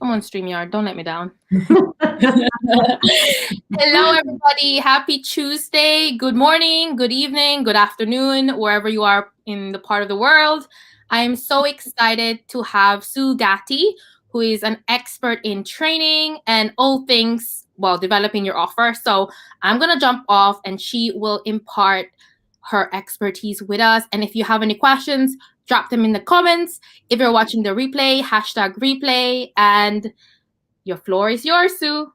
Come on, StreamYard, don't let me down. Hello, everybody. Happy Tuesday. Good morning, good evening, good afternoon, wherever you are in the part of the world. I am so excited to have Sue Gatti, who is an expert in training and all things, well, developing your offer. So I'm going to jump off and she will impart her expertise with us. And if you have any questions, drop them in the comments. If you're watching the replay, #replay, and your floor is yours, Sue.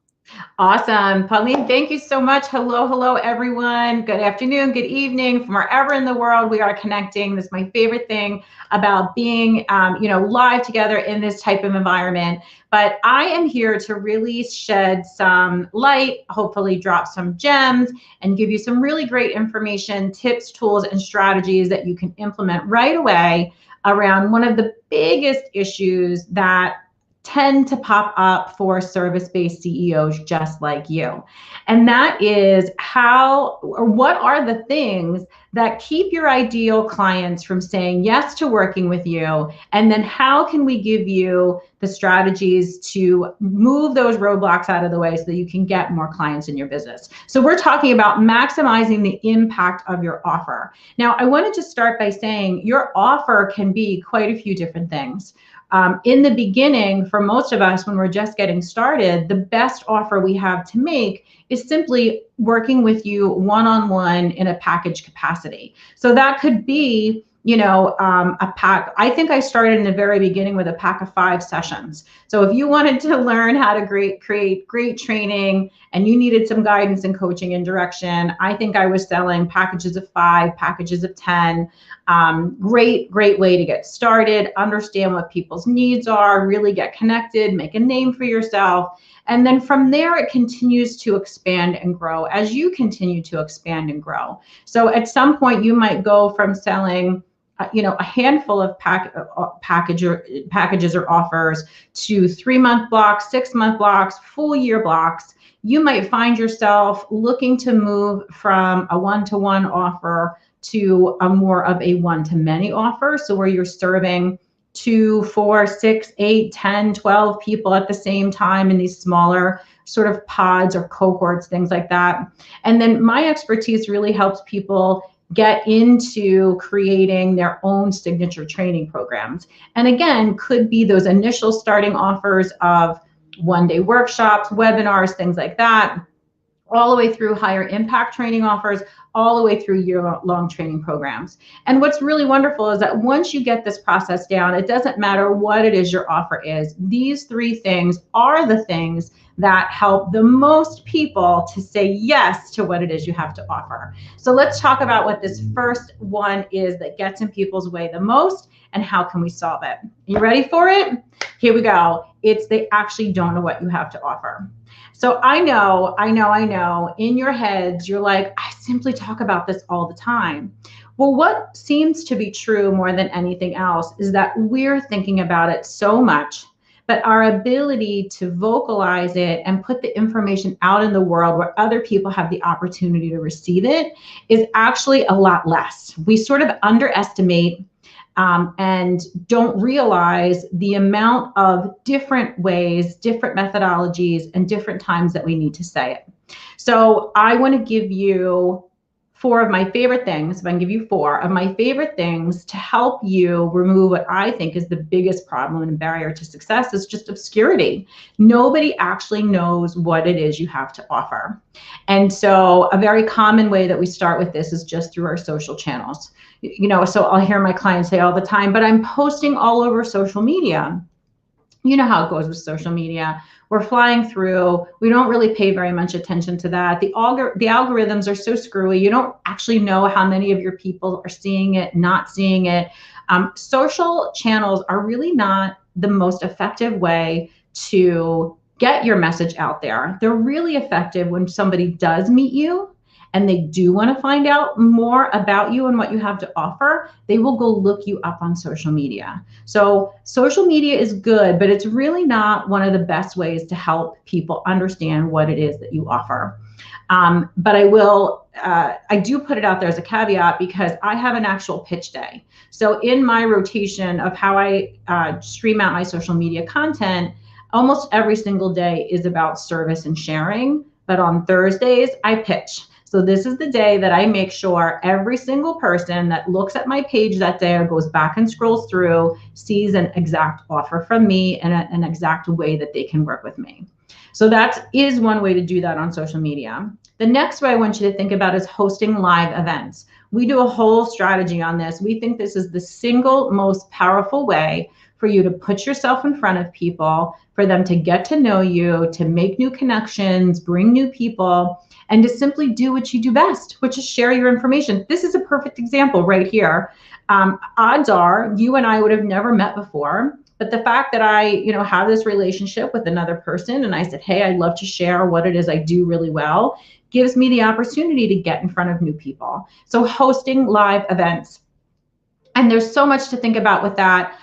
Awesome. Pauline, thank you so much. Hello, everyone. Good afternoon, good evening, from wherever in the world we are connecting. This is my favorite thing about being, live together in this type of environment. But I am here to really shed some light, hopefully drop some gems, and give you some really great information, tips, tools, and strategies that you can implement right away around one of the biggest issues that tend to pop up for service-based CEOs just like you. And that is what are the things that keep your ideal clients from saying yes to working with you? And then how can we give you the strategies to move those roadblocks out of the way so that you can get more clients in your business? So we're talking about maximizing the impact of your offer. Now, I wanted to start by saying your offer can be quite a few different things. In the beginning, for most of us, when we're just getting started, the best offer we have to make is simply working with you one-on-one in a package capacity. So that could be, a pack. I think I started in the very beginning with a pack of 5 sessions. So if you wanted to learn how to create great training and you needed some guidance and coaching and direction, I think I was selling packages of 5, packages of 10. Great way to get started, understand what people's needs are, really get connected, make a name for yourself. And then from there, it continues to expand and grow as you continue to expand and grow. So at some point, you might go from selling a handful of packages or offers to 3-month blocks, 6-month blocks, full year blocks. You might find yourself looking to move from a one-to-one offer to a more of a one-to-many offer. So where you're serving 2, 4, 6, 8, 10, 12 people at the same time in these smaller sort of pods or cohorts, things like that. And then my expertise really helps people get into creating their own signature training programs. And again, could be those initial starting offers of one-day workshops, webinars, things like that, all the way through higher impact training offers, all the way through year-long training programs. And what's really wonderful is that once you get this process down, it doesn't matter what it is your offer is. These 3 things are the things that help the most people to say yes to what it is you have to offer. So let's talk about what this first one is that gets in people's way the most and how can we solve it. You ready for it? Here we go. It's they actually don't know what you have to offer. So I know, in your heads, you're like, I simply talk about this all the time. Well, what seems to be true more than anything else is that we're thinking about it so much, but our ability to vocalize it and put the information out in the world where other people have the opportunity to receive it is actually a lot less. We sort of underestimate and don't realize the amount of different ways, different methodologies, and different times that we need to say it. So I want to give you 4 of my favorite things. If I can give you 4 of my favorite things to help you remove what I think is the biggest problem and barrier to success is just obscurity. Nobody actually knows what it is you have to offer. And so a very common way that we start with this is just through our social channels. So I'll hear my clients say all the time, but I'm posting all over social media. You know how it goes with social media. We're flying through. We don't really pay very much attention to that. The algorithms are so screwy. You don't actually know how many of your people are seeing it, not seeing it. Social channels are really not the most effective way to get your message out there. They're really effective when somebody does meet you and they do want to find out more about you and what you have to offer. They will go look you up on social media. So social media is good, but it's really not one of the best ways to help people understand what it is that you offer. But I do put it out there as a caveat because I have an actual pitch day. So in my rotation of how I stream out my social media content, almost every single day is about service and sharing, but on Thursdays, I pitch. So this is the day that I make sure every single person that looks at my page that day or goes back and scrolls through sees an exact offer from me and an exact way that they can work with me. So that is one way to do that on social media. The next way I want you to think about is hosting live events. We do a whole strategy on this. We think this is the single most powerful way for you to put yourself in front of people, for them to get to know you, to make new connections, bring new people, and to simply do what you do best, which is share your information. This is a perfect example right here. Odds are you and I would have never met before, but the fact that I, have this relationship with another person and I said, hey, I'd love to share what it is I do really well, gives me the opportunity to get in front of new people. So hosting live events. And there's so much to think about with that.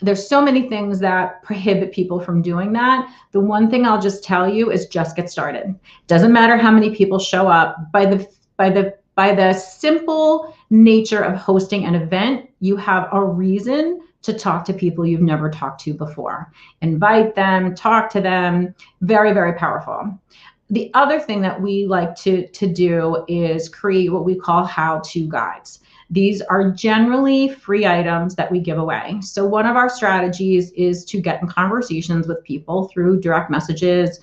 There's so many things that prohibit people from doing that. The one thing I'll just tell you is just get started. Doesn't matter how many people show up. By the simple nature of hosting an event, you have a reason to talk to people you've never talked to before. Invite them, talk to them. Very, very powerful. The other thing that we like to do is create what we call how-to guides. These are generally free items that we give away. So one of our strategies is to get in conversations with people through direct messages,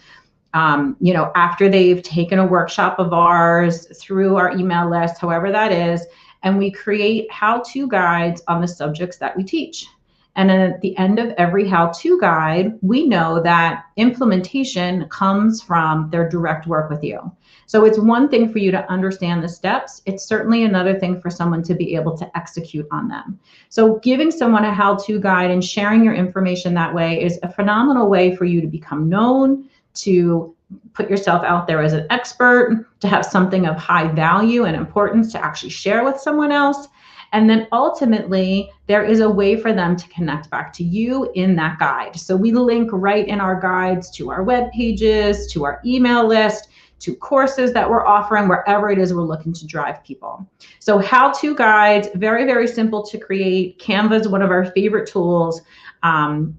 after they've taken a workshop of ours, through our email list, however that is, and we create how-to guides on the subjects that we teach. And then at the end of every how-to guide, we know that implementation comes from their direct work with you. So it's one thing for you to understand the steps. It's certainly another thing for someone to be able to execute on them. So giving someone a how-to guide and sharing your information that way is a phenomenal way for you to become known, to put yourself out there as an expert, to have something of high value and importance to actually share with someone else. And then ultimately, there is a way for them to connect back to you in that guide. So we link right in our guides to our web pages, to our email list, to courses that we're offering, wherever it is we're looking to drive people. So how-to guides, very, very simple to create. Canva is one of our favorite tools.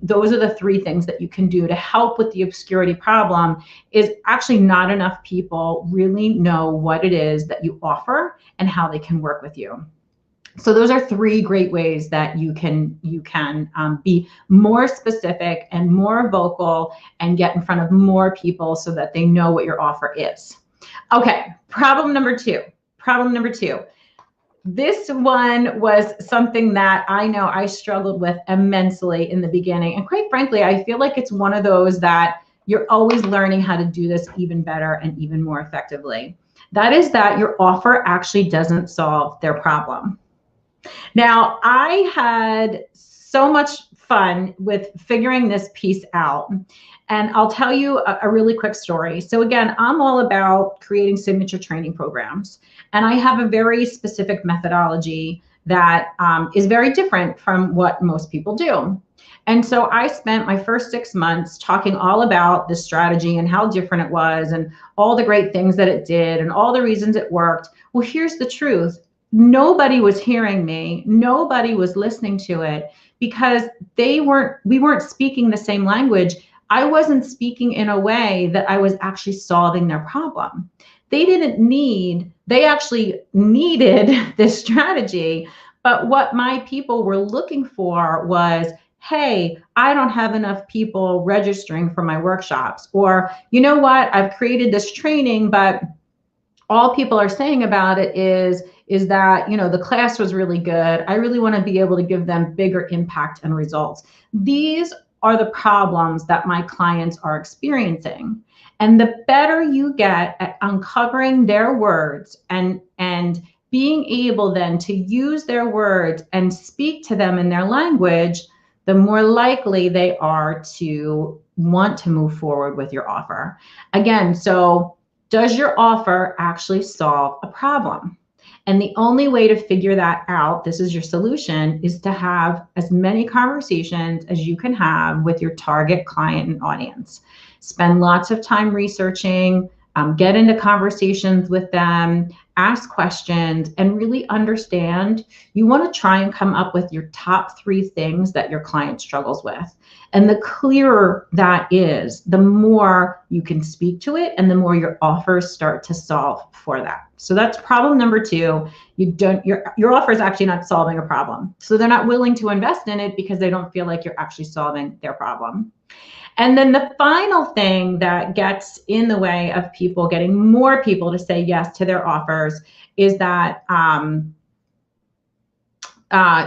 Those are the three things that you can do to help with the obscurity problem. Is actually not enough people really know what it is that you offer and how they can work with you. So those are three great ways that you can be more specific and more vocal and get in front of more people so that they know what your offer is. Okay, problem number two. This one was something that I know I struggled with immensely in the beginning. And quite frankly, I feel like it's one of those that you're always learning how to do this even better and even more effectively. That is that your offer actually doesn't solve their problem. Now, I had so much fun with figuring this piece out. And I'll tell you a really quick story. So again, I'm all about creating signature training programs. And I have a very specific methodology that is very different from what most people do. And so I spent my first 6 months talking all about this strategy and how different it was and all the great things that it did and all the reasons it worked. Well, here's the truth. Nobody was hearing me. Nobody was listening to it because we weren't speaking the same language. I wasn't speaking in a way that I was actually solving their problem. They actually needed this strategy. But what my people were looking for was, hey, I don't have enough people registering for my workshops. Or, you know what, I've created this training, but all people are saying about it is that, the class was really good. I really want to be able to give them bigger impact and results. These are the problems that my clients are experiencing. And the better you get at uncovering their words and being able then to use their words and speak to them in their language, the more likely they are to want to move forward with your offer. Again, so does your offer actually solve a problem? And the only way to figure that out, this is your solution, is to have as many conversations as you can have with your target client and audience. Spend lots of time researching, Get into conversations with them, ask questions, and really understand. You want to try and come up with your top 3 things that your client struggles with. And the clearer that is, the more you can speak to it and the more your offers start to solve for that. So that's problem number 2. Your offer is actually not solving a problem. So they're not willing to invest in it because they don't feel like you're actually solving their problem. And then the final thing that gets in the way of people getting more people to say yes to their offers is that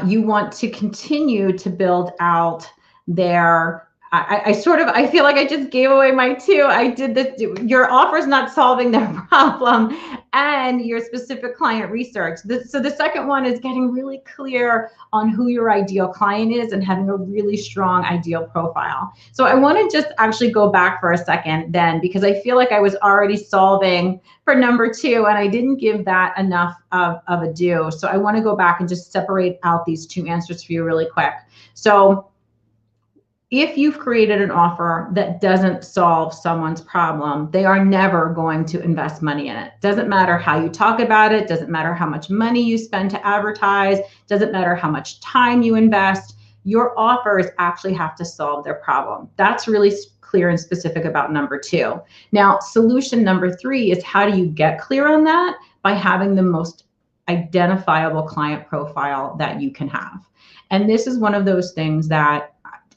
you want to continue to build out their, I feel like I just gave away my 2. I did this. Your offer is not solving their problem and your specific client research. So the second one is getting really clear on who your ideal client is and having a really strong ideal profile. So I want to just actually go back for a second then, because I feel like I was already solving for number 2 and I didn't give that enough of a due. So I want to go back and just separate out these 2 answers for you really quick. So if you've created an offer that doesn't solve someone's problem, they are never going to invest money in it. Doesn't matter how you talk about it, doesn't matter how much money you spend to advertise, doesn't matter how much time you invest. Your offers actually have to solve their problem. That's really clear and specific about number 2. Now, solution number 3 is, how do you get clear on that? By having the most identifiable client profile that you can have. And this is one of those things that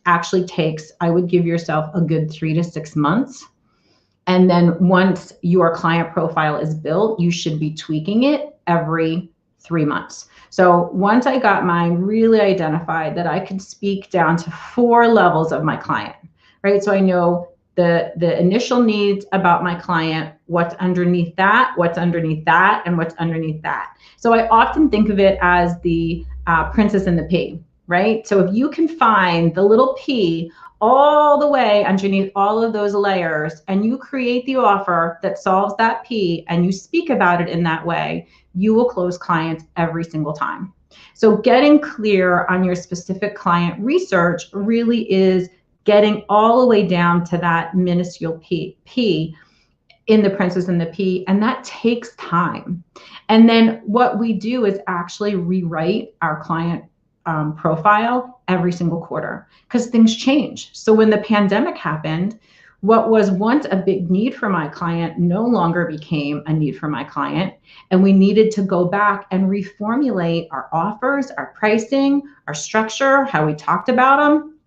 actually takes, I would give yourself a good 3 to 6 months. And then once your client profile is built, you should be tweaking it every 3 months. So once I got mine really identified, that I could speak down to 4 levels of my client, right? So I know the initial needs about my client, what's underneath that, and what's underneath that. So I often think of it as the princess and the pea. Right? So if you can find the little pea all the way underneath all of those layers, and you create the offer that solves that pea and you speak about it in that way, you will close clients every single time. So getting clear on your specific client research really is getting all the way down to that minuscule pea in the princess and the pea, and that takes time. And then what we do is actually rewrite our client profile every single quarter, because things change. So when the pandemic happened, what was once a big need for my client no longer became a need for my client. And we needed to go back and reformulate our offers, our pricing, our structure, how we talked about them.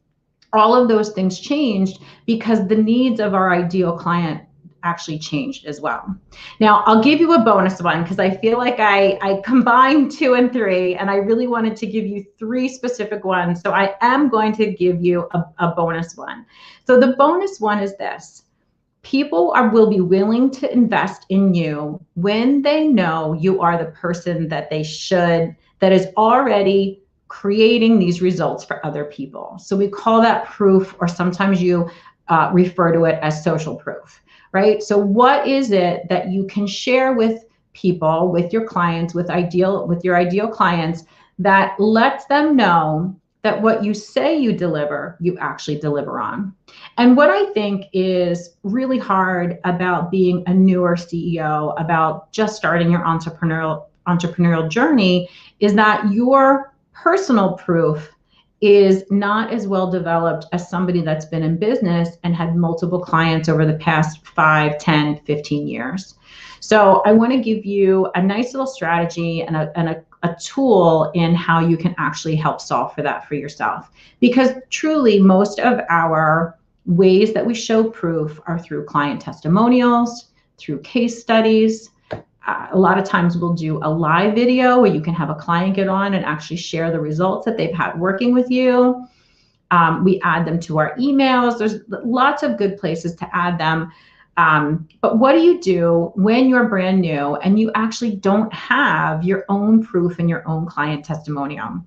All of those things changed because the needs of our ideal client actually changed as well. Now, I'll give you a bonus one because I feel like I combined 2 and 3, and I really wanted to give you 3 specific ones. So I am going to give you a bonus one. So the bonus one is this: people will be willing to invest in you when they know you are the person that they should, that is already creating these results for other people. So we call that proof, or sometimes you refer to it as social proof. Right? So what is it that you can share with people, with your clients, with your ideal clients, that lets them know that what you say you deliver, you actually deliver on? And what I think is really hard about being a newer CEO, about just starting your entrepreneurial journey, is that your personal proof is not as well developed as somebody that's been in business and had multiple clients over the past 5, 10, 15 years. So I want to give you a nice little strategy and a tool in how you can actually help solve for that for yourself. Because truly, most of our ways that we show proof are through client testimonials, through case studies. A lot of times we'll do a live video where you can have a client get on and actually share the results that they've had working with you. We add them to our emails. There's lots of good places to add them. But what do you do when you're brand new and you actually don't have your own proof and your own client testimonial?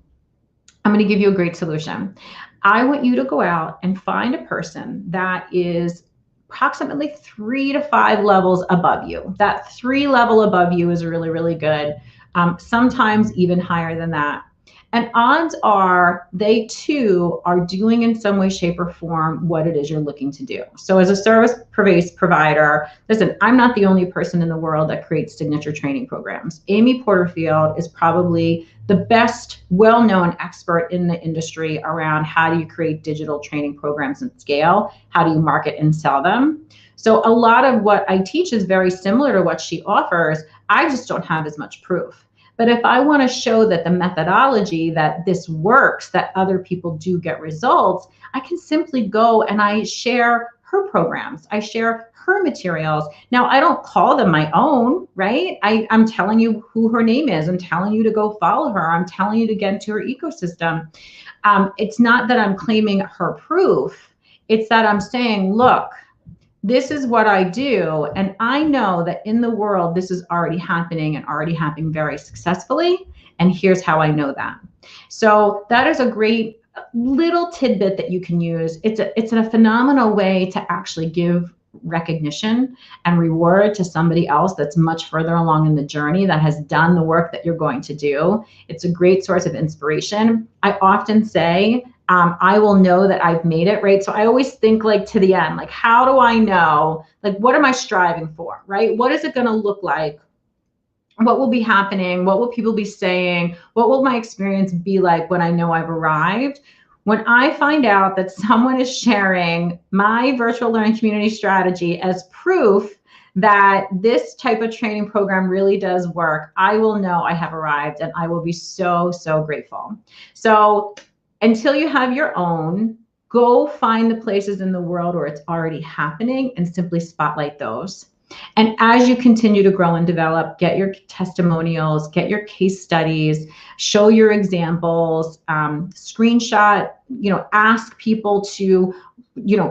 I'm going to give you a great solution. I want you to go out and find a person that is approximately 3 to 5 levels above you. That 3 level above you is really, really good. Sometimes even higher than that. And odds are they too are doing in some way, shape, or form what it is you're looking to do. So as a service-based provider, listen, I'm not the only person in the world that creates signature training programs. Amy Porterfield is probably the best well-known expert in the industry around how do you create digital training programs at scale, how do you market and sell them. So a lot of what I teach is very similar to what she offers. I just don't have as much proof. But if I want to show that the methodology, that this works, that other people do get results, I can simply go and I share her programs. I share her materials. Now, I don't call them my own, right? I'm telling you who her name is. I'm telling you to go follow her. I'm telling you to get into her ecosystem. It's not that I'm claiming her proof. It's that I'm saying, look, this is what I do. And I know that in the world, this is already happening and already happening very successfully. And here's how I know that. So that is a great little tidbit that you can use. It's a phenomenal way to actually give recognition and reward to somebody else that's much further along in the journey, that has done the work that you're going to do. It's a great source of inspiration. I often say, I will know that I've made it, right? So I always think like to the end, like, how do I know, like, what am I striving for, right? What is it going to look like? What will be happening? What will people be saying? What will my experience be like when I know I've arrived? When I find out that someone is sharing my virtual learning community strategy as proof that this type of training program really does work, I will know I have arrived, and I will be so, so grateful. So until you have your own, go find the places in the world where it's already happening and simply spotlight those. And as you continue to grow and develop, get your testimonials, get your case studies, show your examples, screenshot, ask people to,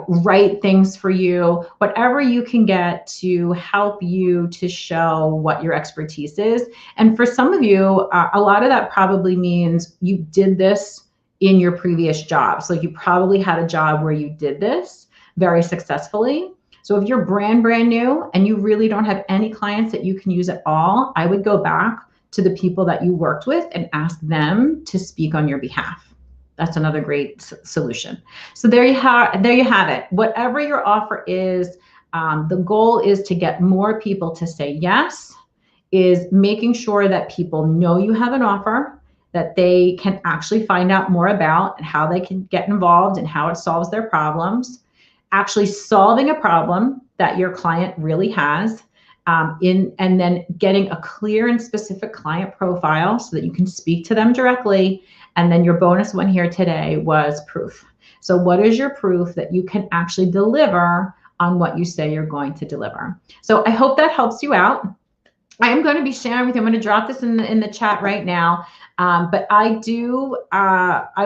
write things for you, whatever you can get to help you to show what your expertise is. And for some of you, a lot of that probably means you did this in your previous job. So you probably had a job where you did this very successfully. So if you're brand new and you really don't have any clients that you can use at all, I would go back to the people that you worked with and ask them to speak on your behalf. That's another great solution. So there you have it. Whatever your offer is, the goal is to get more people to say yes, is making sure that people know you have an offer, that they can actually find out more about and how they can get involved and how it solves their problems, actually solving a problem that your client really has, and then getting a clear and specific client profile so that you can speak to them directly. And then your bonus one here today was proof. So what is your proof that you can actually deliver on what you say you're going to deliver? So I hope that helps you out. I am going to be sharing with you. I'm going to drop this in the chat right now. But I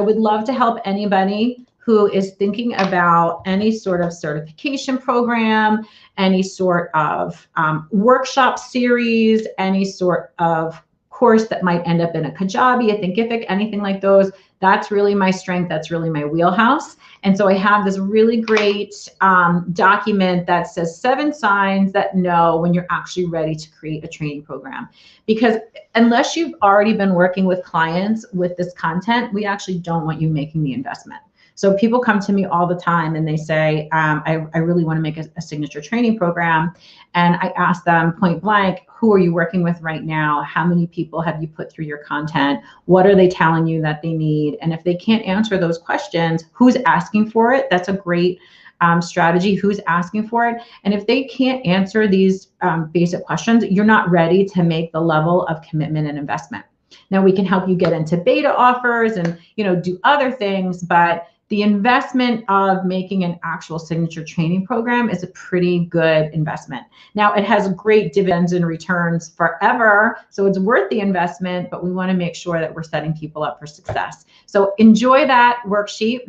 would love to help anybody who is thinking about any sort of certification program, any sort of workshop series, any sort of course that might end up in a Kajabi, a Thinkific, anything like those. That's really my strength. That's really my wheelhouse. And so I have this really great document that says 7 signs that know when you're actually ready to create a training program. Because unless you've already been working with clients with this content, we actually don't want you making the investment. So people come to me all the time and they say, I really want to make a signature training program. And I ask them point blank, who are you working with right now? How many people have you put through your content? What are they telling you that they need? And if they can't answer those questions, who's asking for it? That's a great strategy. Who's asking for it? And if they can't answer these basic questions, you're not ready to make the level of commitment and investment. Now we can help you get into beta offers and do other things, but the investment of making an actual signature training program is a pretty good investment. Now, it has great dividends and returns forever, so it's worth the investment, but we want to make sure that we're setting people up for success. So enjoy that worksheet.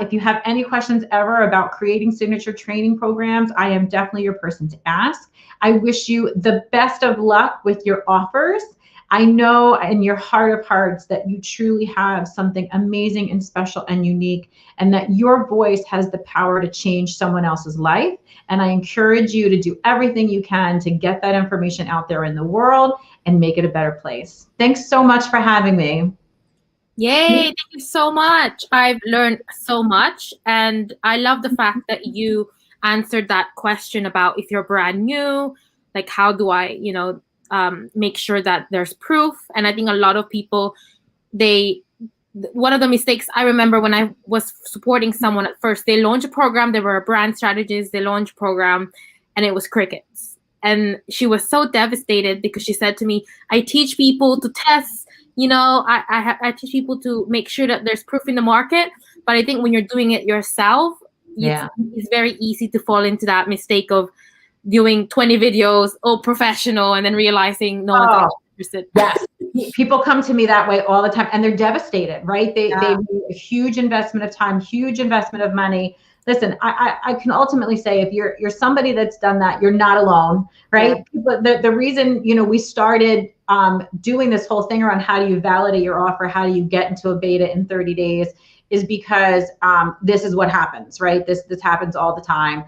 If you have any questions ever about creating signature training programs, I am definitely your person to ask. I wish you the best of luck with your offers. I know in your heart of hearts that you truly have something amazing and special and unique, and that your voice has the power to change someone else's life. And I encourage you to do everything you can to get that information out there in the world and make it a better place. Thanks so much for having me. Yay, thank you so much. I've learned so much. And I love the fact that you answered that question about if you're brand new, like how do I, make sure that there's proof. And I think a lot of people, they, one of the mistakes I remember when I was supporting someone at first, they launched a program, they were a brand strategist, they launched a program, and it was crickets. And she was so devastated because she said to me, I teach people to test, I teach people to make sure that there's proof in the market. But I think when you're doing it yourself, it's very easy to fall into that mistake of doing 20 videos, oh, professional, and then realizing no one's actually interested. Yes. People come to me that way all the time and they're devastated, right? They made a huge investment of time, huge investment of money. Listen, I can ultimately say if you're somebody that's done that, you're not alone, right? Yeah. The reason, we started doing this whole thing around how do you validate your offer, how do you get into a beta in 30 days is because this is what happens, right? This happens all the time.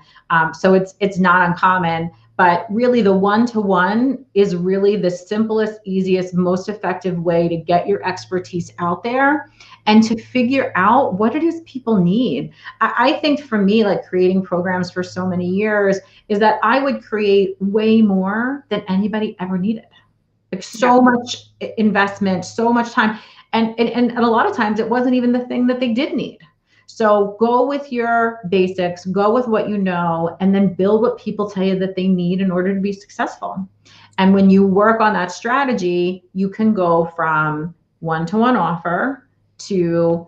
So it's not uncommon. But really the one-to-one is really the simplest, easiest, most effective way to get your expertise out there and to figure out what it is people need. I think for me, like creating programs for so many years is that I would create way more than anybody ever needed. Like so much investment, so much time. And a lot of times it wasn't even the thing that they did need. So go with your basics, go with what you know, and then build what people tell you that they need in order to be successful. And when you work on that strategy, you can go from one-to-one offer to,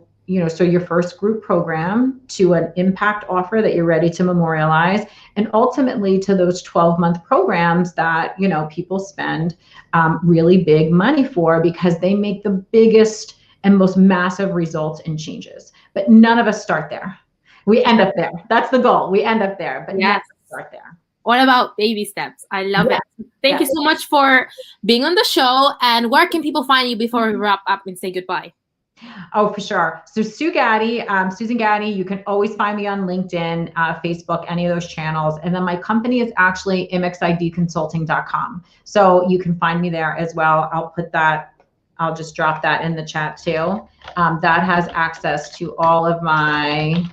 so your first group program to an impact offer that you're ready to memorialize, and ultimately to those 12-month programs that, people spend really big money for because they make the biggest and most massive results and changes. But none of us start there. We end up there. That's the goal. We end up there, but none of us start there. All about baby steps. I love it. Thank you so much for being on the show. And where can people find you before we wrap up and say goodbye? Oh, for sure. So Susan Gatti, you can always find me on LinkedIn, Facebook, any of those channels. And then my company is actually mxidconsulting.com. So you can find me there as well. I'll just drop that in the chat too. That has access to all of my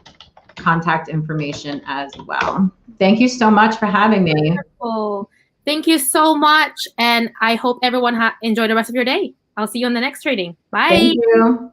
contact information as well. Thank you so much for having me. Wonderful. Thank you so much. And I hope everyone enjoy the rest of your day. I'll see you on the next trading. Bye. Thank you.